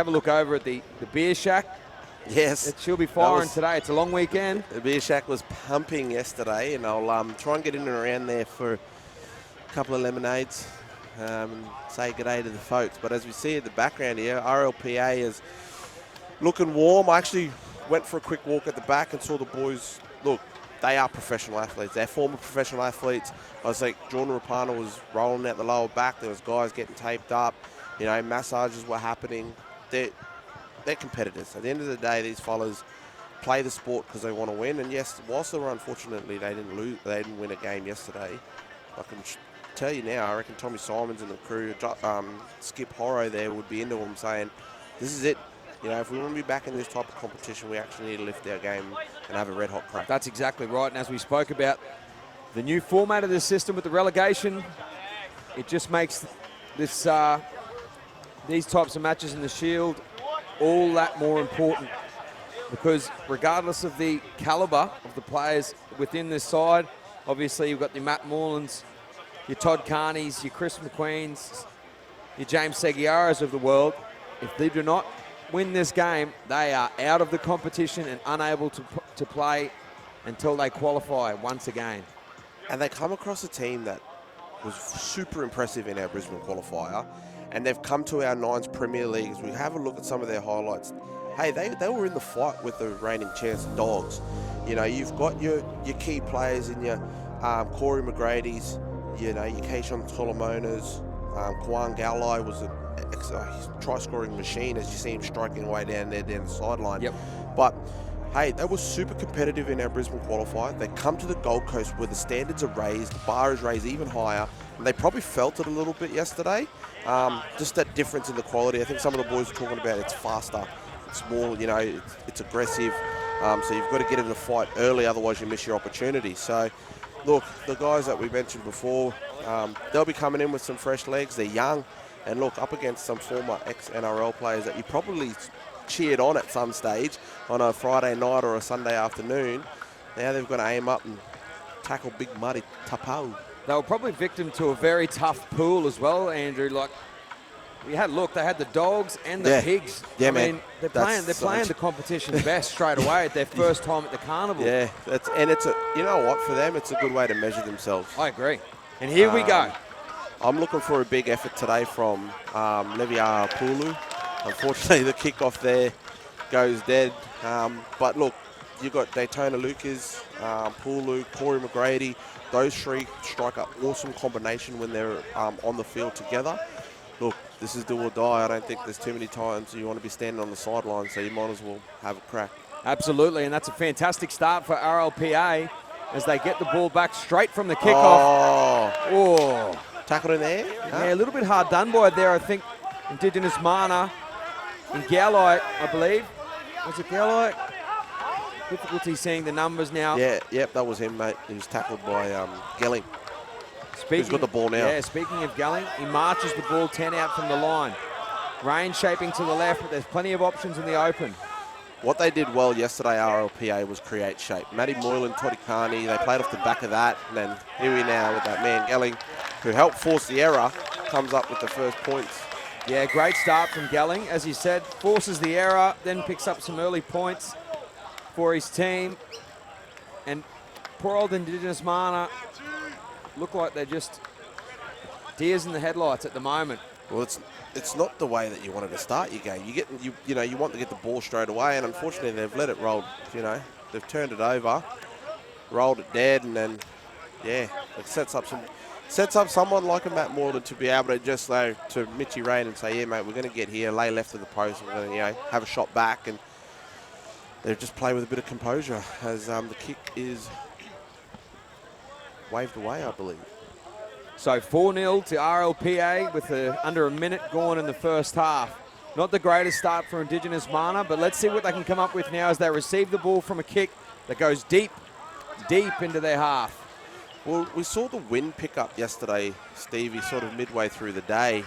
Have a look over at the beer shack. Yes. She'll be firing today. It's a long weekend. The beer shack was pumping yesterday, and I'll try and get in and around there for a couple of lemonades and say good day to the folks. But as we see in the background here, RLPA is looking warm. I actually went for a quick walk at the back and saw the boys. Look, they are professional athletes. They're former professional athletes. I was like, Jordan Rapana was rolling out the lower back. There was guys getting taped up. You know, massages were happening. They're competitors. At the end of the day, these fellas play the sport because they want to win. And yes, whilst they were unfortunately they didn't win a game yesterday, I can tell you now, I reckon Tommy Simons and the crew, Skip Horro there would be into them saying, this is it. You know, if we want to be back in this type of competition, we actually need to lift our game and have a red-hot crack. That's exactly right. And as we spoke about the new format of this system with the relegation, it just makes this these types of matches in the Shield all that more important, because regardless of the calibre of the players within this side, obviously you've got your Matt Morlands, your Todd Carneys, your Chris McQueens, your James Seguiaras of the world. If they do not win this game, they are out of the competition and unable to play until they qualify once again. And they come across a team that was super impressive in our Brisbane qualifier, and they've come to our Nines Premier Leagues. We have a look at some of their highlights. Hey, they were in the fight with the reigning champs Dogs. You know, you've got your key players in your Corey McGrady's, you know, your Keishon Tolomonas, Kwan Galai was a try-scoring machine, as you see him striking away down the sideline. Yep. But hey, they were super competitive in our Brisbane qualifier. They come to the Gold Coast where the standards are raised, the bar is raised even higher, and they probably felt it a little bit yesterday. Just that difference in the quality. I think some of the boys were talking about it's faster, it's more, you know, it's aggressive. So you've got to get in the fight early, otherwise you miss your opportunity. So, look, the guys that we mentioned before, they'll be coming in with some fresh legs. They're young, and look, up against some former ex-NRL players that you probably cheered on at some stage on a Friday night or a Sunday afternoon. Now they've got to aim up and tackle Big Muddy Tapau. They were probably victim to a very tough pool as well, Andrew. Like, they had the Dogs and the Pigs. Yeah, I man. mean, they're playing the competition best straight away at their first time at the carnival. Yeah, you know what, for them it's a good way to measure themselves. I agree. And here we go. I'm looking for a big effort today from Leviar Pulu. Unfortunately, the kickoff there goes dead. But look, you've got Daytona Lucas, Pulu, Corey McGrady. Those three strike an awesome combination when they're on the field together. Look, this is do or die. I don't think there's too many times you want to be standing on the sideline, so you might as well have a crack. Absolutely, and that's a fantastic start for RLPA as they get the ball back straight from the kickoff. Oh. Tackled in there? Yeah, a little bit hard done by there, I think. Indigenous Mana and Galai, I believe. Was it Galai? Difficulty seeing the numbers now. Yep, that was him, mate. He was tackled by Gelling. He's got the ball now. Yeah, speaking of Gelling, he marches the ball 10 out from the line. Rain shaping to the left, but there's plenty of options in the open. What they did well yesterday, RLPA, was create shape. Matty Moylan, Toddy Carney, they played off the back of that. And then here we now with that man, Gelling, who helped force the error, comes up with the first points. Yeah, great start from Gelling. As you said, forces the error, then picks up some early points for his team. And poor old Indigenous Mana look like they're just deers in the headlights at the moment. Well, it's not the way that you wanted to start your game. You want to get the ball straight away, and unfortunately they've let it roll. You know, they've turned it over, rolled it dead, and then it sets up someone like a Matt Morland to be able to just go to Mitchy Rain and say, yeah, mate, we're going to get here, lay left of the post, we're going to have a shot back, and they just play with a bit of composure as the kick is waved away, I believe. So 4-0 to RLPA with under a minute gone in the first half. Not the greatest start for Indigenous Mana, but let's see what they can come up with now as they receive the ball from a kick that goes deep into their half. Well, we saw the wind pick up yesterday, Stevie, sort of midway through the day.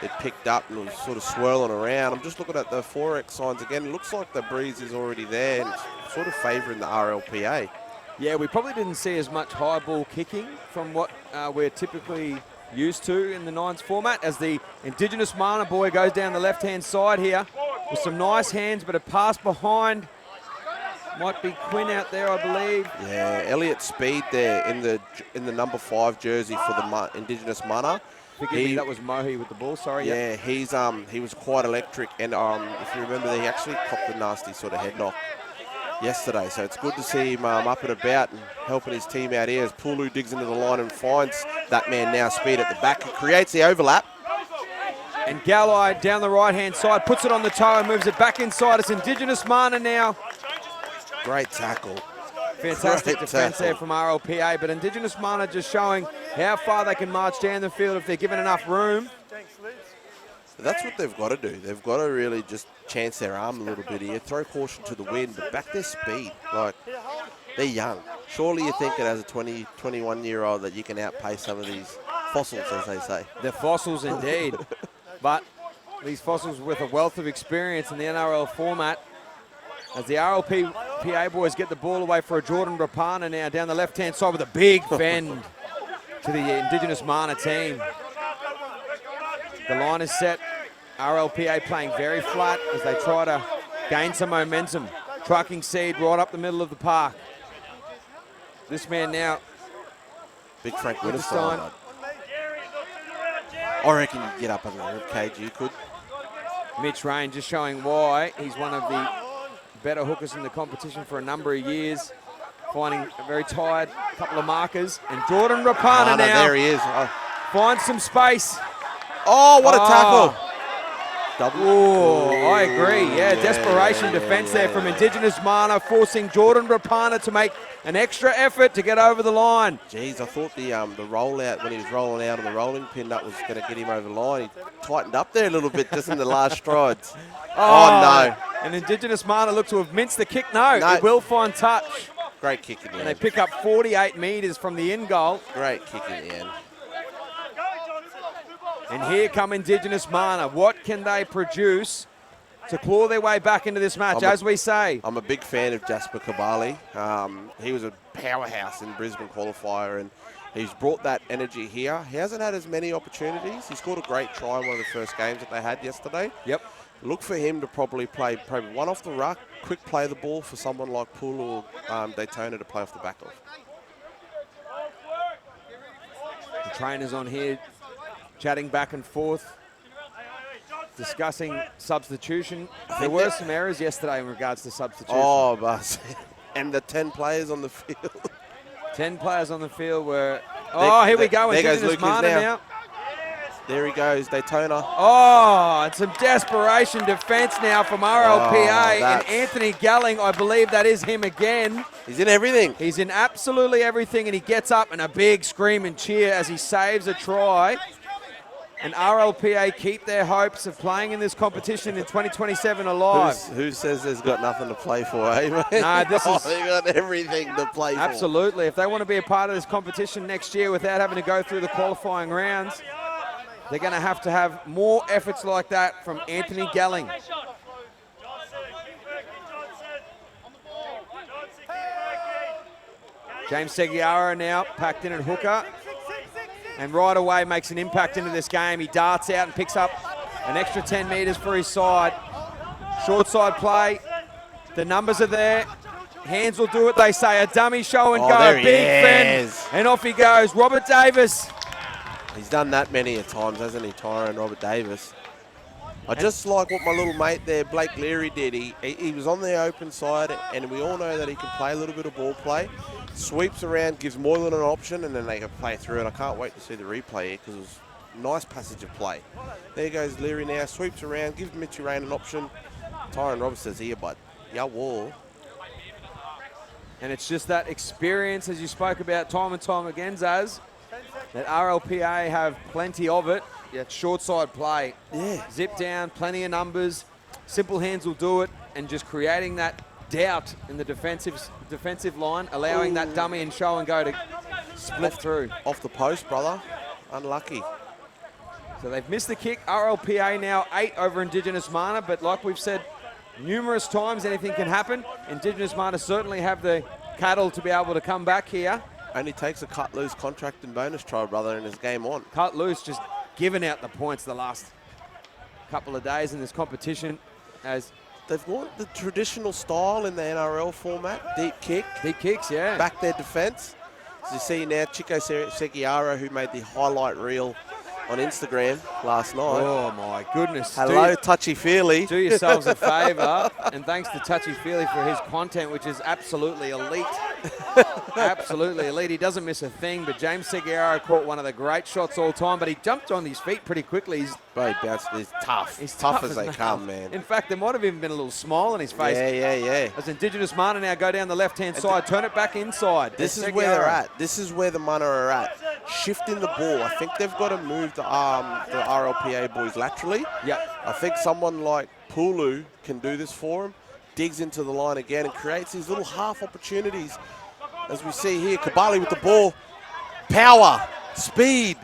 It picked up and was sort of swirling around. I'm just looking at the Forex signs again. It looks like the breeze is already there and it's sort of favouring the RLPA. Yeah, we probably didn't see as much high ball kicking from what we're typically used to in the nines format, as the Indigenous Mana boy goes down the left-hand side here with some nice hands, but a pass behind. Might be Quinn out there, I believe. Yeah, Elliot Speed there in the number 5 jersey for the Indigenous Mana. Forgive me, that was Mohi with the ball, sorry. Yeah, he was quite electric, and if you remember, he actually copped a nasty sort of head knock yesterday. So it's good to see him up and about and helping his team out here as Pulu digs into the line and finds that man now, Speed, at the back. He creates the overlap. And Galli down the right-hand side, puts it on the toe and moves it back inside. It's Indigenous Mana now. Great tackle. Fantastic defence there from RLPA, but Indigenous Mana just showing how far they can march down the field if they're given enough room. That's what they've got to do. They've got to really just chance their arm a little bit here, throw caution to the wind, but back their speed. Like, they're young. Surely you're thinking as a 20, 21-year-old that you can outpace some of these fossils, as they say. They're fossils indeed, but these fossils with a wealth of experience in the NRL format. As the RLPA boys get the ball away for a Jordan Rapana now down the left-hand side with a big fend to the Indigenous Mana team. The line is set. RLPA playing very flat as they try to gain some momentum. Trucking Seed right up the middle of the park. This man now. Big Frank Winterstein. I reckon you get up on the ribcage, you could. Mitch Rain just showing why he's one of the better hookers in the competition for a number of years. Finding a very tired couple of markers. And Jordan Rapana now. There he is. Finds some space. Oh, what a tackle. Oh, I agree. Yeah, desperation defence there from Indigenous Mana, forcing Jordan Rapana to make an extra effort to get over the line. Jeez, I thought the rollout, when he was rolling out on the rolling pin, that was going to get him over the line. He tightened up there a little bit just in the last strides. Oh, no. And Indigenous Mana look to have minced the kick. No, it will find touch. Great kick in the end. And they pick up 48 metres from the in goal. Great kick in the end. And here come Indigenous Mana. What can they produce to claw their way back into this match, as we say? I'm a big fan of Jasper Kabali. He was a powerhouse in Brisbane qualifier, and he's brought that energy here. He hasn't had as many opportunities. He scored a great try in one of the first games that they had yesterday. Yep. Look for him to probably play one off the ruck, quick play the ball for someone like Poole or Daytona to play off the back of. The trainers on here chatting back and forth, discussing substitution. There were some errors yesterday in regards to substitution. Oh, but and the 10 players on the field. 10 players on the field were... Oh, here we go. There goes Indigenous Lucas Mana now. There he goes, Daytona. Oh, and some desperation defence now from RLPA. And Anthony Galling, I believe that is him again. He's in everything. He's in absolutely everything, and he gets up and a big scream and cheer as he saves a try. And RLPA keep their hopes of playing in this competition in 2027 alive. Who says there's got nothing to play for, eh, man? No, this is... They got everything to play for. Absolutely. If they want to be a part of this competition next year without having to go through the qualifying rounds, they're going to have more efforts like that from Anthony Galling. James Seguiara now packed in at hooker. And right away makes an impact into this game. He darts out and picks up an extra 10 metres for his side. Short side play. The numbers are there. Hands will do it, they say. A dummy show and go. Big fend. And off he goes. Robert Davis. He's done that many a times, hasn't he, Tyrone Robert Davis? I just like what my little mate there, Blake Leary, did. He was on the open side, and we all know that he can play a little bit of ball play. Sweeps around, gives Moylan an option, and then they can play through it. I can't wait to see the replay here because it was a nice passage of play. There goes Leary now, sweeps around, gives Mitchy Rain an option. Tyrone Roberts says, here, bud. Yeah, wall. And it's just that experience, as you spoke about time and time again, Zaz, that RLPA have plenty of it. Yeah, short side play. Yeah. Zip down, plenty of numbers. Simple hands will do it, and just creating that doubt in the defensive line, allowing that dummy and show and go to split through. Off the post, brother. Unlucky. So they've missed the kick. RLPA now 8 over Indigenous Mana, but like we've said numerous times, anything can happen. Indigenous Mana certainly have the cattle to be able to come back here. only takes a cut loose contract and bonus try, brother, and his game on. Cut loose, just giving out the points the last couple of days in this competition. As they've gone the traditional style in the NRL format, deep kick. Deep kicks, yeah. Back their defence. As you see now, Chico Segiaro, who made the highlight reel on Instagram last night. Oh, my goodness. Hello, Touchy-Feely. Do yourselves a favour, and thanks to Touchy-Feely for his content, which is absolutely elite. Absolutely elite. He doesn't miss a thing, but James Segiaro caught one of the great shots all time, but he jumped on his feet pretty quickly. He's tough. He's tough as they come, man. In fact, there might have even been a little smile on his face. Yeah. As Indigenous Mana now go down the left-hand side, turn it back inside. This is where they're at. This is where the Mana are at. Shifting the ball. I think they've got to move the RLPA boys laterally. Yeah. I think someone like Pulu can do this for him. Digs into the line again and creates these little half opportunities. As we see here, Kabali with the ball. Power, speed,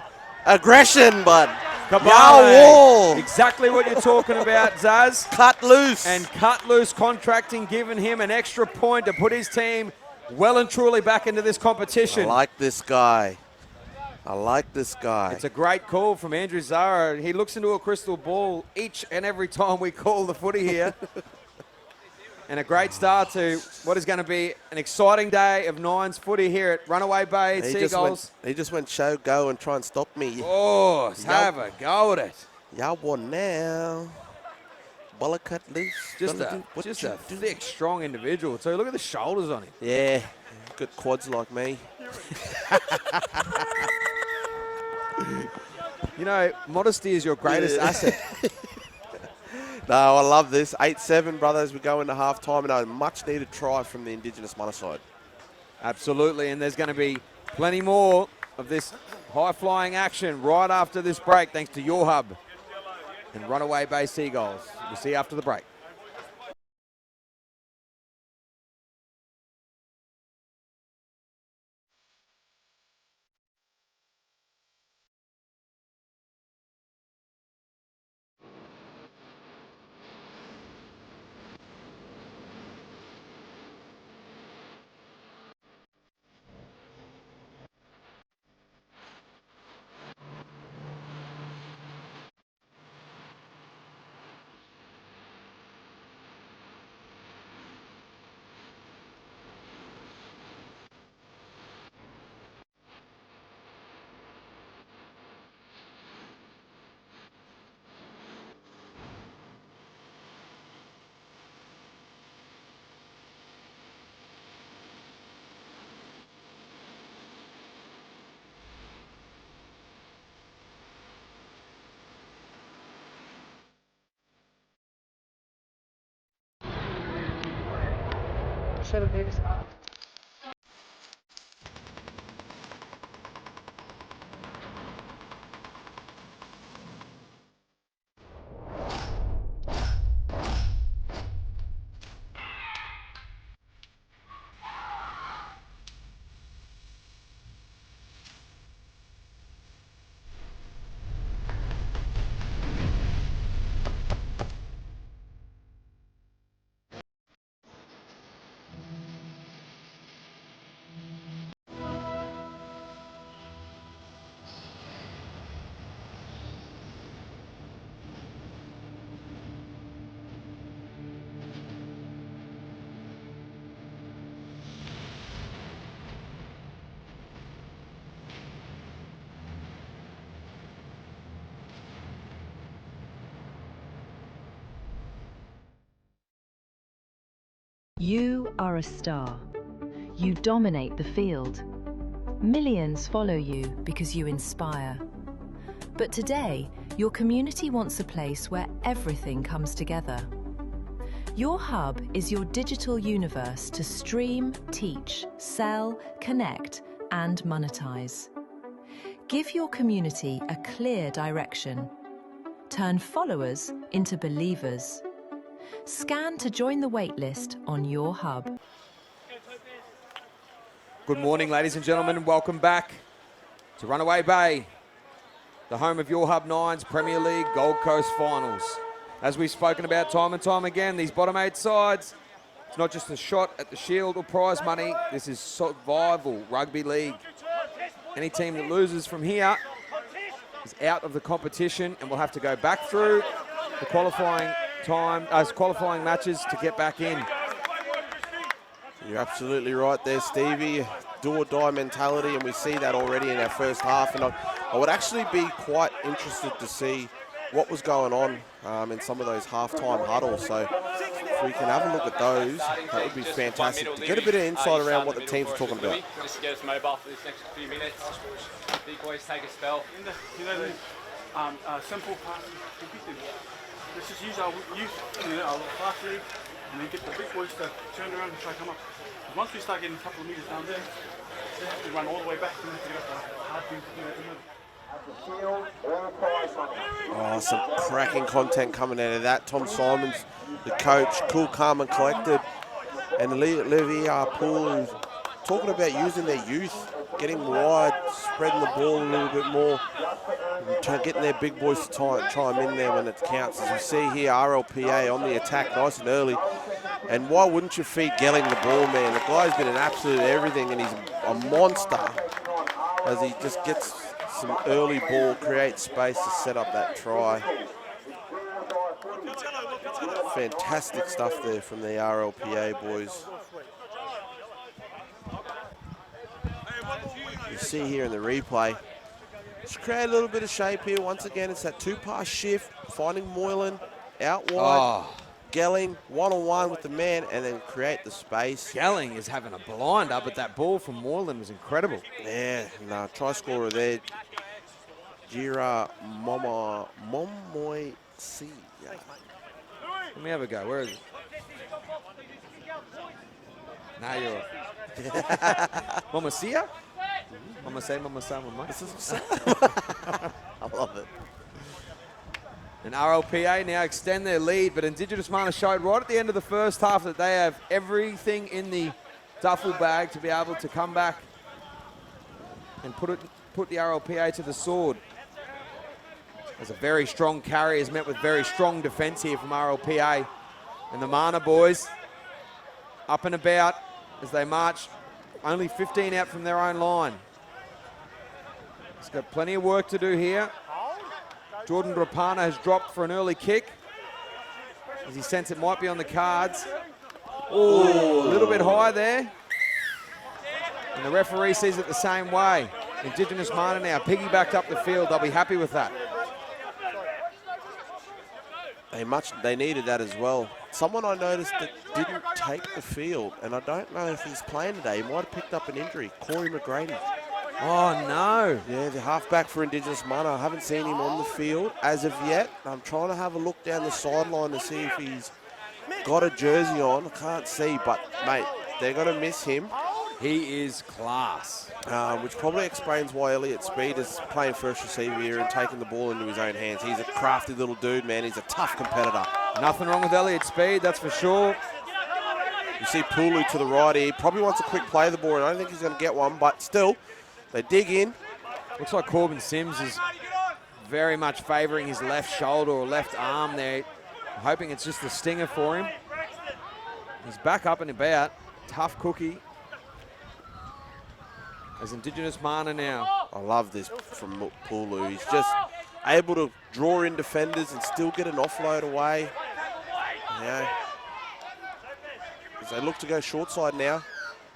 aggression, but Kabali. Exactly what you're talking about, Zaz. Cut loose. And cut loose contracting, giving him an extra point to put his team well and truly back into this competition. I like this guy. It's a great call from Andrew Zara. He looks into a crystal ball each and every time we call the footy here. And a great start to what is going to be an exciting day of Nines footy here at Runaway Bay Seagulls. He just went show, go, and try and stop me. Oh, have a go at it. Y'all won now. Bola cut loose. Just a thick, strong individual too. Look at the shoulders on him. Yeah, good quads like me. You know, modesty is your greatest asset. No, I love this. 8-7, brother, as we go into half-time, and a much-needed try from the Indigenous Mana side. Absolutely, and there's going to be plenty more of this high-flying action right after this break, thanks to Yourhub and Runaway Bay Seagulls. We'll see you after the break. You are a star. You dominate the field. Millions follow you because you inspire. But today, your community wants a place where everything comes together. Yourhub is your digital universe to stream, teach, sell, connect, and monetize. Give your community a clear direction. Turn followers into believers. Scan to join the waitlist on Yourhub. Good morning, ladies and gentlemen, and welcome back to Runaway Bay, the home of Yourhub Nines Premier League Gold Coast Finals. As we've spoken about time and time again, these bottom 8 sides It's not just a shot at the Shield or prize money. This is survival rugby league. Any team that loses from here is out of the competition and will have to go back through the qualifying matches to get back in. You're absolutely right there, Stevie. Do or die mentality, and we see that already in our first half. And I would actually be quite interested to see what was going on in some of those halftime huddles. So if we can have a look at those, that would be fantastic to get a bit of insight around what the teams are talking about. Just get us mobile for this next few minutes. Big boys take a spell. Simple passing. Let's just use our youth, our fast league, and then get the big boys to turn around and try to come up. Once we start getting a couple of meters down there, they have to run all the way back to get up the hard thing to do at the middle. Oh, some cracking content coming out of that. Tom Simons, the coach, cool, calm and collected. And Olivier Poole, who's talking about using their youth, getting wide, spreading the ball a little bit more, and getting their big boys to chime in there when it counts. As we see here, RLPA on the attack nice and early. And why wouldn't you feed Gelling the ball, man? The guy's been an absolute everything, and he's a monster as he just gets some early ball, creates space to set up that try. Fantastic stuff there from the RLPA boys. You see here in the replay, just create a little bit of shape here. Once again, it's that two-pass shift, finding Moylan out wide. Gelling one-on-one with the man and then create the space. Gelling is having a blinder, but that ball from Moylan was incredible. Yeah, no, try scorer there. Jira Momoy C. Let me have a go. Where is it? Now you're Mama Sia? Mama say, Mama say, Mama. I love it. And RLPA now extend their lead, but Indigenous Mana showed right at the end of the first half that they have everything in the duffel bag to be able to come back and put the RLPA to the sword. As a very strong carry is met with very strong defence here from RLPA. And the Mana boys up and about as they march only 15 out from their own line. He's got plenty of work to do here. Jordan Rapana has dropped for an early kick as he sensed it might be on the cards. Oh, a little bit high there. And the referee sees it the same way. Indigenous Mana now piggybacked up the field. They'll be happy with that. They needed that as well. Someone I noticed that didn't take the field, and I don't know if he's playing today. He might have picked up an injury. Corey McGrady. Oh, no. Yeah, the halfback for Indigenous Mana. I haven't seen him on the field as of yet. I'm trying to have a look down the sideline to see if he's got a jersey on. I can't see, but, mate, they're going to miss him. He is class. Which probably explains why Elliot Speed is playing first receiver here and taking the ball into his own hands. He's a crafty little dude, man. He's a tough competitor. Nothing wrong with Elliot Speed, that's for sure. You see Pulu to the right here. Probably wants a quick play of the ball. I don't think he's going to get one, but still, they dig in. Looks like Corbin Sims is very much favouring his left shoulder or left arm there. I'm hoping it's just the stinger for him. He's back up and about. Tough cookie. As Indigenous Mana now. I love this from Pulu. He's just able to draw in defenders and still get an offload away. Yeah. As they look to go short side now.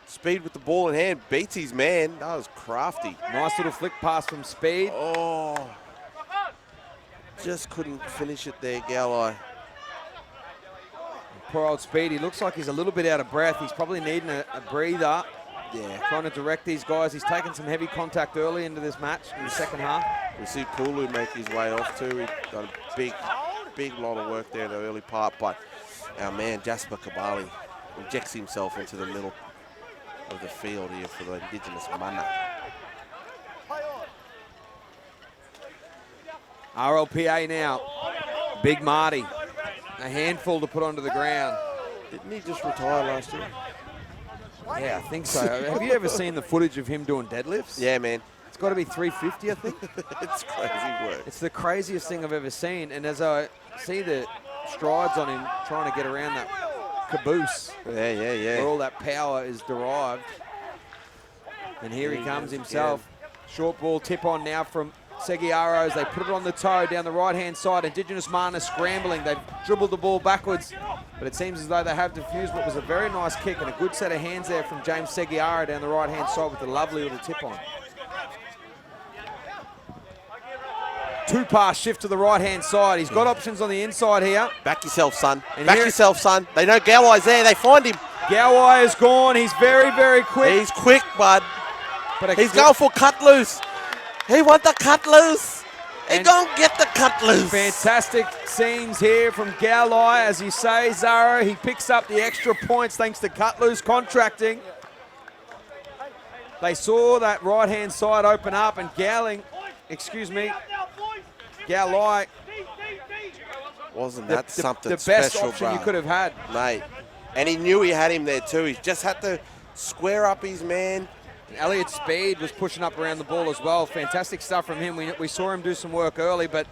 Speed with the ball in hand, beats his man. That was crafty. Nice little flick pass from Speed. Oh. Just couldn't finish it there, Galli. Poor old Speed, he looks like he's a little bit out of breath. He's probably needing a breather. Yeah. Trying to direct these guys. He's taken some heavy contact early into this match in the second half. We see Pulu make his way off too. He's done a big lot of work there in the early part, but our man Jasper Kabali injects himself into the middle of the field here for the Indigenous Mana. RLPA now. Big Marty. A handful to put onto the ground. Didn't he just retire last year? Yeah, I think so. Have you ever seen the footage of him doing deadlifts? Yeah, man. It's got to be 350, I think. It's crazy work. It's the craziest thing I've ever seen. And as I see the strides on him trying to get around that caboose. Yeah. Where all that power is derived. And here he comes himself. Short ball tip on now from Seagulls. They put it on the toe down the right-hand side. Indigenous Mana scrambling. They've dribbled the ball backwards, but it seems as though they have defused what was a very nice kick and a good set of hands there from James Seagulls down the right-hand side with a lovely little tip on. Two-pass shift to the right-hand side. He's got options on the inside here. Back yourself, son. And Back yourself, son. They know Gowai's there. They find him. Gowai is gone. He's very, very quick. He's quick, bud. But He's going for cut loose. He want the cut loose. He And gonna get the cut loose. fantastic scenes here from Gowai. As you say, Zara, he picks up the extra points thanks to cut loose contracting. They saw that right-hand side open up and Gowai, Wasn't that something the best special, option bro? you could have had. Mate. And he knew he had him there too. He just had to square up his man. And Elliot Speed was pushing up around the ball as well. Fantastic stuff from him. We saw him do some work early, but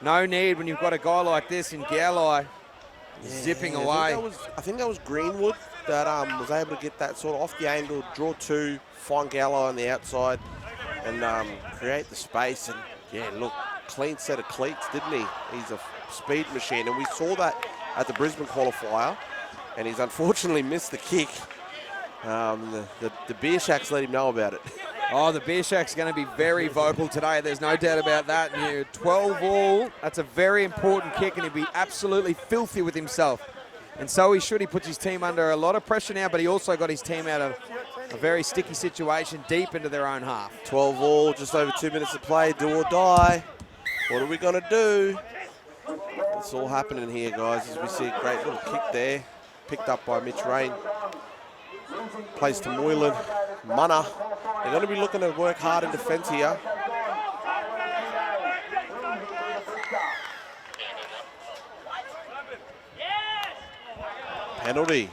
no need when you've got a guy like this in Gowai zipping away. I think that was Greenwood that was able to get that sort of off the angle, draw two, find Gowai on the outside, and create the space. And yeah, look, clean set of cleats, didn't he? He's a speed machine, and we saw that at the Brisbane qualifier, and he's unfortunately missed the kick. The Beer Shacks let him know about it. Oh, the Beer Shack's going to be very vocal today. There's no doubt about that. And you're 12 all. That's a very important kick, and he'll be absolutely filthy with himself. And so he should. He puts his team under a lot of pressure now, but he also got his team out of a very sticky situation deep into their own half. 12 all, just over 2 minutes to play. Do or die. What are we going to do? It's all happening here, guys, as we see a great little kick there. Picked up by Mitch Rain. Plays to Moylan. Mana. They're going to be looking to work hard in defence here. Penalty.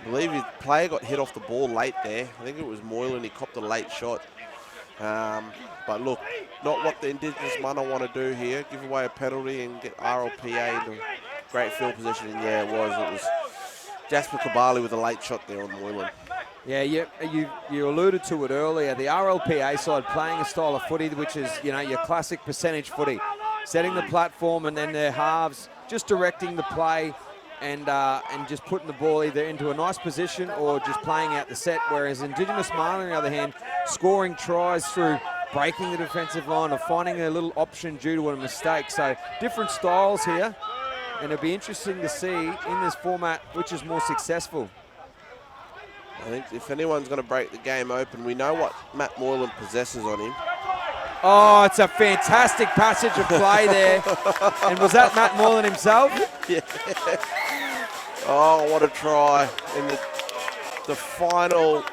I believe his player got hit off the ball late there. I think it was Moylan. He copped a late shot. But look, not what the Indigenous Mana want to do here. Give away a penalty and get RLPA into great field position. And yeah, it was Jasper Kabali with a late shot there on Moylan. Yeah, you alluded to it earlier. The RLPA side playing a style of footy which is, your classic percentage footy. Setting the platform and then their halves just directing the play and just putting the ball either into a nice position or just playing out the set. Whereas Indigenous Mana, on the other hand, scoring tries through breaking the defensive line or finding a little option due to a mistake. So different styles here. And it'll be interesting to see in this format which is more successful. I think if anyone's going to break the game open, we know what Matt Moylan possesses on him. Oh, it's a fantastic passage of play there. And was that Matt Moylan himself? Yeah. Oh, what a try in the final,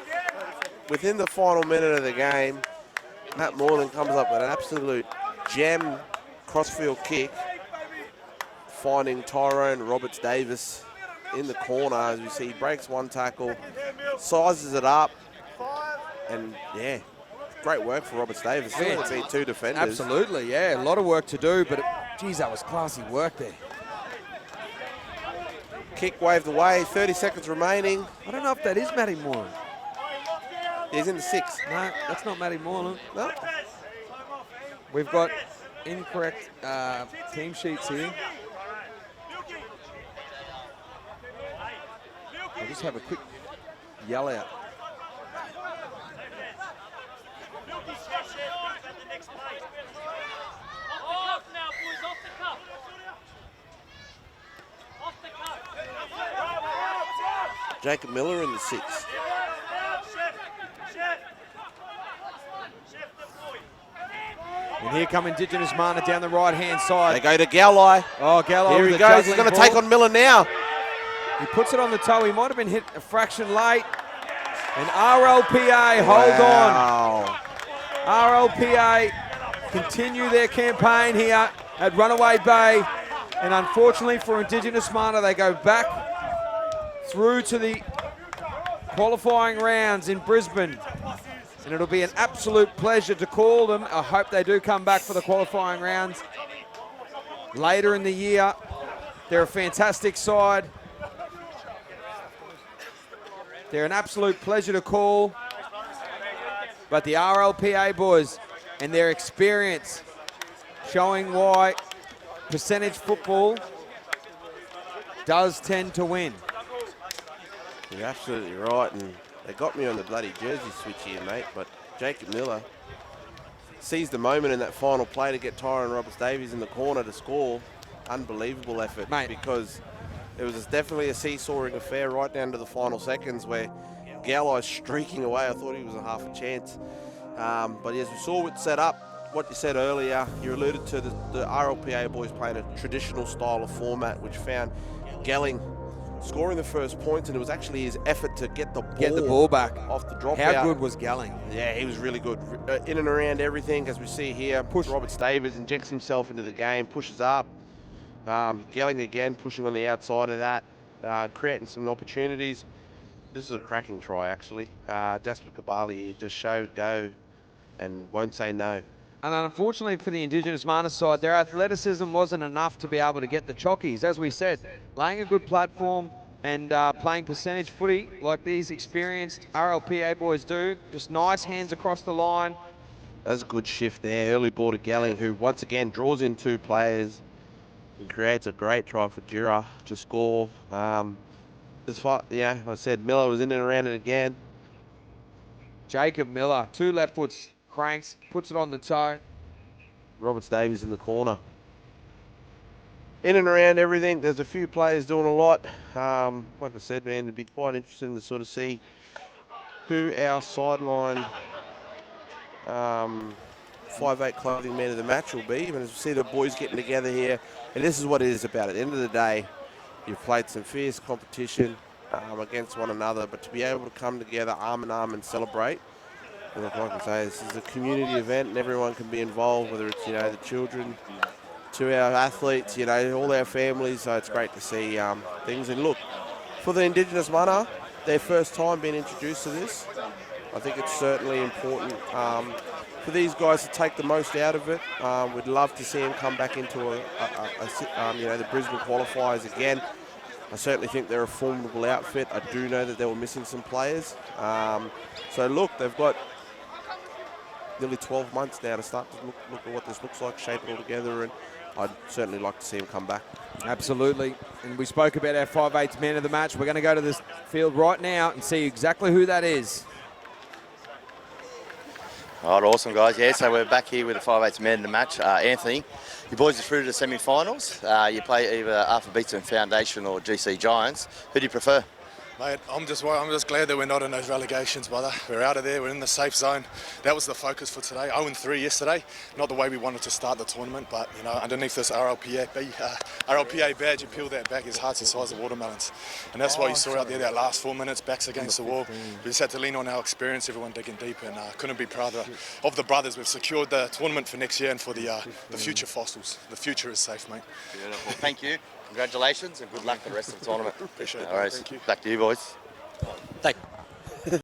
within the final minute of the game. Matt Moylan comes up with an absolute gem crossfield kick, finding Tyrone Roberts-Davis in the corner. As we see, he breaks one tackle, sizes it up, and yeah, great work for Roberts-Davis. He only beat two defenders. Absolutely, yeah, a lot of work to do, but geez, that was classy work there. Kick waved away, 30 seconds remaining. I don't know if that is Matty Moylan. He's in the 6. No, that's not Matty Moylan. No. We've got incorrect team sheets here. I'll just have a quick yell out. Jacob Miller in the 6. And here come Indigenous Mana down the right-hand side. They go to Gowai. Oh, Gowai. Here he goes. He's going to take on Miller now. He puts it on the toe. He might have been hit a fraction late. And RLPA, hold on. RLPA continue their campaign here at Runaway Bay. And unfortunately for Indigenous Mana, they go back through to the qualifying rounds in Brisbane. And it'll be an absolute pleasure to call them. I hope they do come back for the qualifying rounds later in the year. They're a fantastic side. They're an absolute pleasure to call. But the RLPA boys and their experience showing why percentage football does tend to win. You're absolutely right, and they got me on the bloody jersey switch here, mate, but Jacob Miller seized the moment in that final play to get Tyron Roberts-Davies in the corner to score. Unbelievable effort, Mate. because it was definitely a seesawing affair right down to the final seconds where Gowlai's streaking away. I thought he was a half a chance. But as we saw it set up, what you said earlier, you alluded to the RLPA boys playing a traditional style of format, which found Gelling scoring the first points, and it was actually his effort to get the ball back off the dropout. How good was Gelling? Yeah, he was really good. In and around everything, as we see here. Roberts-Davies injects himself into the game, pushes up. Gelling again, pushing on the outside of that, creating some opportunities. This is a cracking try, actually. Jasper Kabali just showed go and won't say no. And unfortunately for the Indigenous Mana side, their athleticism wasn't enough to be able to get the chockies. As we said, laying a good platform and playing percentage footy like these experienced RLPA boys do. Just nice hands across the line. That's a good shift there. Early ball to Gelling, who once again draws in two players and creates a great try for Jura to score. Yeah, I said Miller was in and around it again. Jacob Miller, two left foots, cranks, puts it on the toe. Roberts-Davies in the corner. In and around everything, there's a few players doing a lot. Like I said, man, it'd be quite interesting to sort of see who our sideline 5'8" clothing man of the match will be. And as we see the boys getting together here, and this is what it is about. At the end of the day, you've played some fierce competition against one another, but to be able to come together arm in arm and celebrate, and like I say, this is a community event and everyone can be involved, whether it's, you know, the children to our athletes, you know, all our families. So it's great to see things. And look, for the Indigenous Mana, their first time being introduced to this, I think it's certainly important for these guys to take the most out of it. We'd love to see them come back into you know, the Brisbane qualifiers again. I certainly think they're a formidable outfit. I do know that they were missing some players. So look, they've got nearly 12 months now to start to look at what this looks like, shape it all together, and I'd certainly like to see them come back. Absolutely. And we spoke about our 5'8" man of the match. We're going to go to this field right now and see exactly who that is. All right, awesome, guys. Yeah, so we're back here with the 5'8" man of the match. Anthony, you boys are through to the semi-finals. You play either Arthur Beetson Foundation or GC Giants. Who do you prefer? Mate, I'm just glad that we're not in those relegations, brother. We're out of there, we're in the safe zone. That was the focus for today. 0-3 yesterday. Not the way we wanted to start the tournament, but, you know, underneath this RLPA badge, you peel that back, his heart's the size of watermelons. And that's why you saw out there that last 4 minutes, backs against the wall. We just had to lean on our experience, everyone digging deep, and couldn't be prouder of the brothers. We've secured the tournament for next year and for the future fossils. The future is safe, mate. Beautiful. Thank you. Congratulations and good luck for the rest of the tournament. Appreciate it. All right, Thank you. Back to you, boys. Thank you.